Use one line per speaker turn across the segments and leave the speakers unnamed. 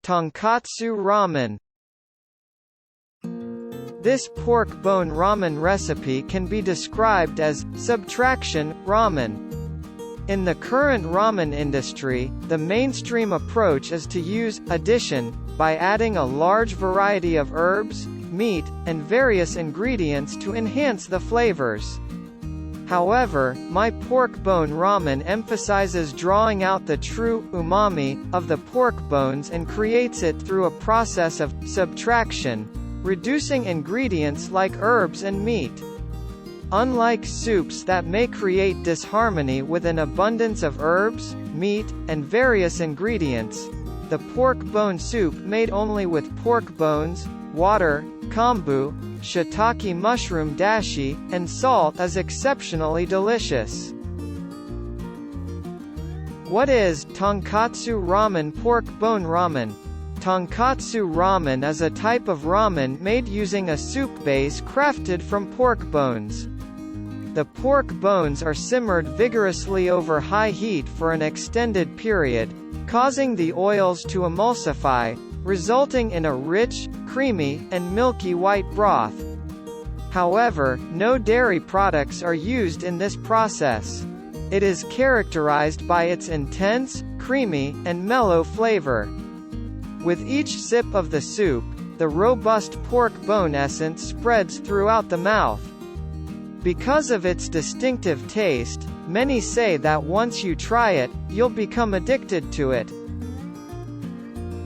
Tonkotsu Ramen. This pork bone ramen recipe can be described as subtraction ramen. In the current ramen industry, the mainstream approach is to use addition by adding a large variety of herbs, meat, and various ingredients to enhance the flavors. However, my pork bone ramen emphasizes drawing out the true umami of the pork bones and creates it through a process of subtraction, reducing ingredients like herbs and meat. Unlike soups that may create disharmony with an abundance of herbs, meat, and various ingredients, the pork bone soup made only with pork bones, water, kombu, shiitake mushroom dashi, and salt is exceptionally delicious. What is tonkotsu ramen? Pork bone ramen. Tonkotsu ramen is a type of ramen made using a soup base crafted from pork bones. The pork bones are simmered vigorously over high heat for an extended period, causing the oils to emulsify, resulting in a rich, creamy, and milky white broth. However, no dairy products are used in this process. It is characterized by its intense, creamy, and mellow flavor. With each sip of the soup, the robust pork bone essence spreads throughout the mouth. Because of its distinctive taste, many say that once you try it, you'll become addicted to it.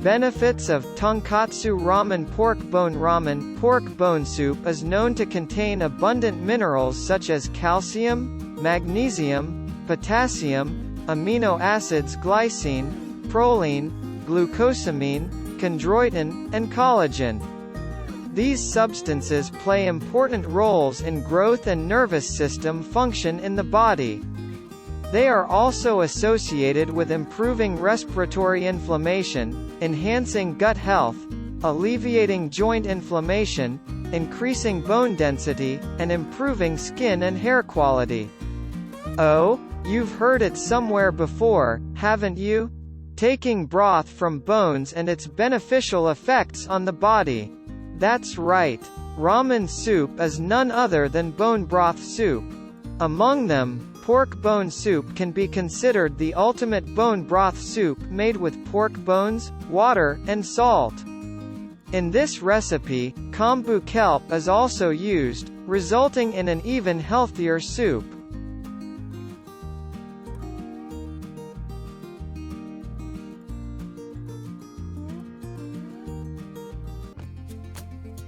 Benefits of tonkotsu ramen. Pork bone ramen. Pork bone soup is known to contain abundant minerals such as calcium, magnesium, potassium, amino acids glycine, proline, glucosamine, chondroitin, and collagen. These substances play important roles in growth and nervous system function in the body. They are also associated with improving respiratory inflammation, enhancing gut health, alleviating joint inflammation, increasing bone density, and improving skin and hair quality. Oh, you've heard it somewhere before, haven't you? Taking broth from bones and its beneficial effects on the body. That's right. Ramen soup is none other than bone broth soup. Among them, pork bone soup can be considered the ultimate bone broth soup made with pork bones, water, and salt. In this recipe, kombu kelp is also used, resulting in an even healthier soup.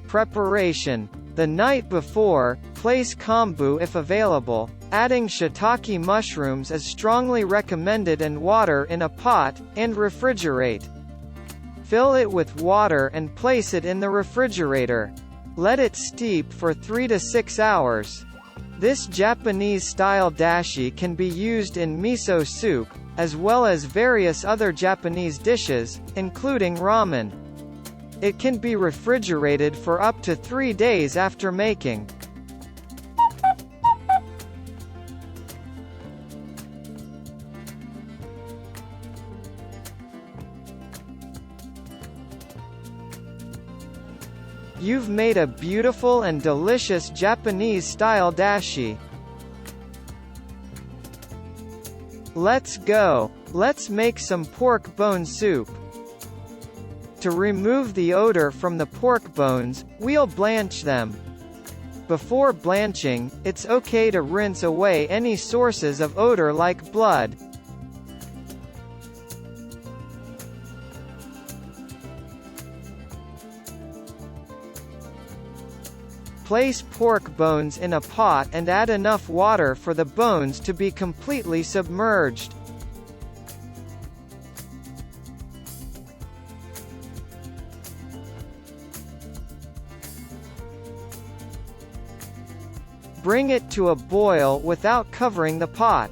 Preparation. The night before, place kombu if available. Adding shiitake mushrooms is strongly recommended and water in a pot, and refrigerate. Fill it with water and place it in the refrigerator. Let it steep for 3 to 6 hours. This Japanese-style dashi can be used in miso soup, as well as various other Japanese dishes, including ramen. It can be refrigerated for up to 3 days after making. You've made a beautiful and delicious Japanese-style dashi. Let's go. Let's make some pork bone soup. To remove the odor from the pork bones, we'll blanch them. Before blanching, it's okay to rinse away any sources of odor like blood. Place pork bones in a pot and add enough water for the bones to be completely submerged. Bring it to a boil without covering the pot.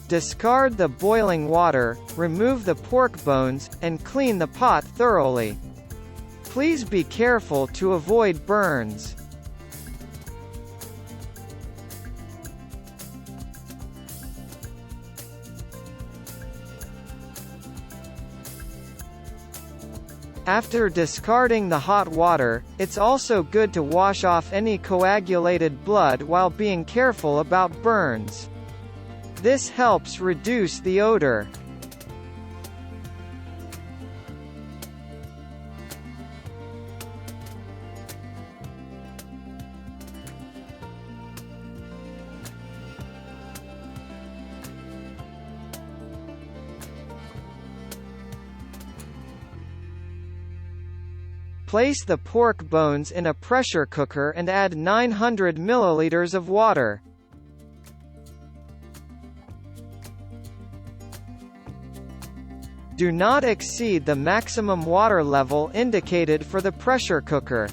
Discard the boiling water, remove the pork bones, and clean the pot thoroughly. Please be careful to avoid burns. After discarding the hot water, it's also good to wash off any coagulated blood while being careful about burns. This helps reduce the odor. Place the pork bones in a pressure cooker and add 900 milliliters of water. Do not exceed the maximum water level indicated for the pressure cooker.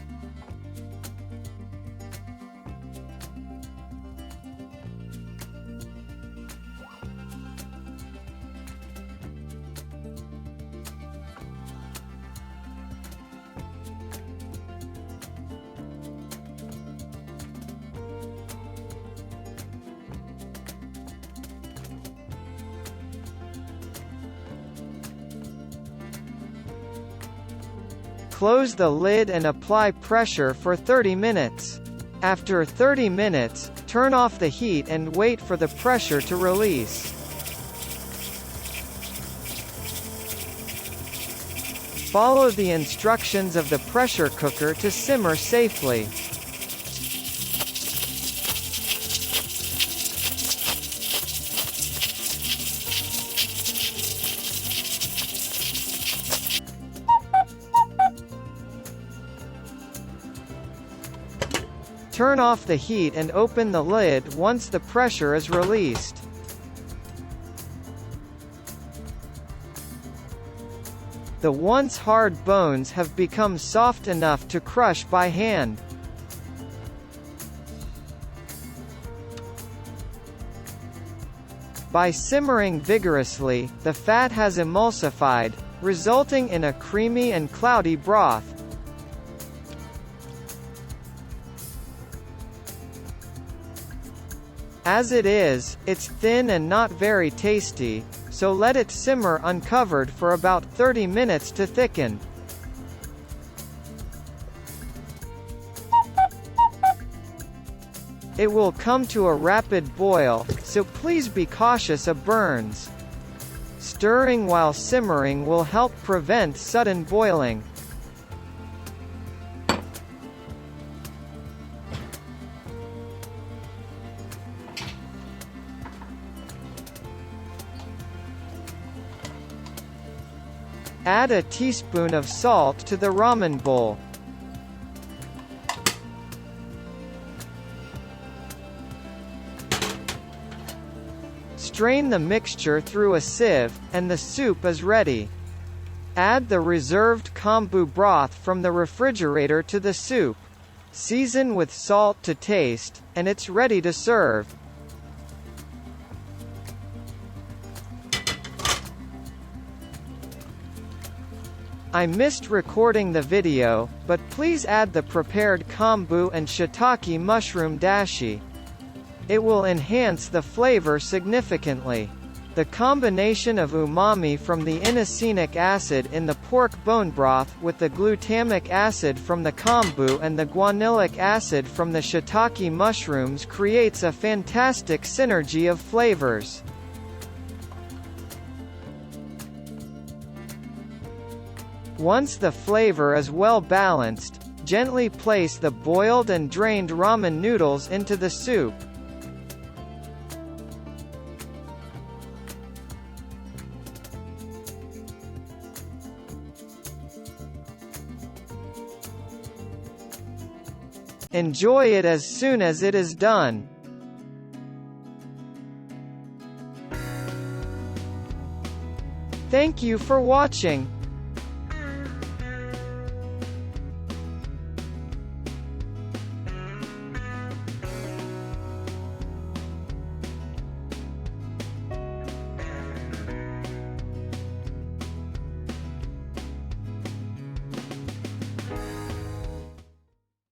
Close the lid and apply pressure for 30 minutes. After 30 minutes, turn off the heat and wait for the pressure to release. Follow the instructions of the pressure cooker to simmer safely. Turn off the heat and open the lid once the pressure is released. The once hard bones have become soft enough to crush by hand. By simmering vigorously, the fat has emulsified, resulting in a creamy and cloudy broth. As it is, it's thin and not very tasty, so let it simmer uncovered for about 30 minutes to thicken. It will come to a rapid boil, so please be cautious of burns. Stirring while simmering will help prevent sudden boiling. Add a teaspoon of salt to the ramen bowl. Strain the mixture through a sieve, and the soup is ready. Add the reserved kombu broth from the refrigerator to the soup. Season with salt to taste, and it's ready to serve. I missed recording the video, but please add the prepared kombu and shiitake mushroom dashi. It will enhance the flavor significantly. The combination of umami from the inosinic acid in the pork bone broth with the glutamic acid from the kombu and the guanylyl acid from the shiitake mushrooms creates a fantastic synergy of flavors. Once the flavor is well balanced, gently place the boiled and drained ramen noodles into the soup. Enjoy it as soon as it is done. Thank you for watching.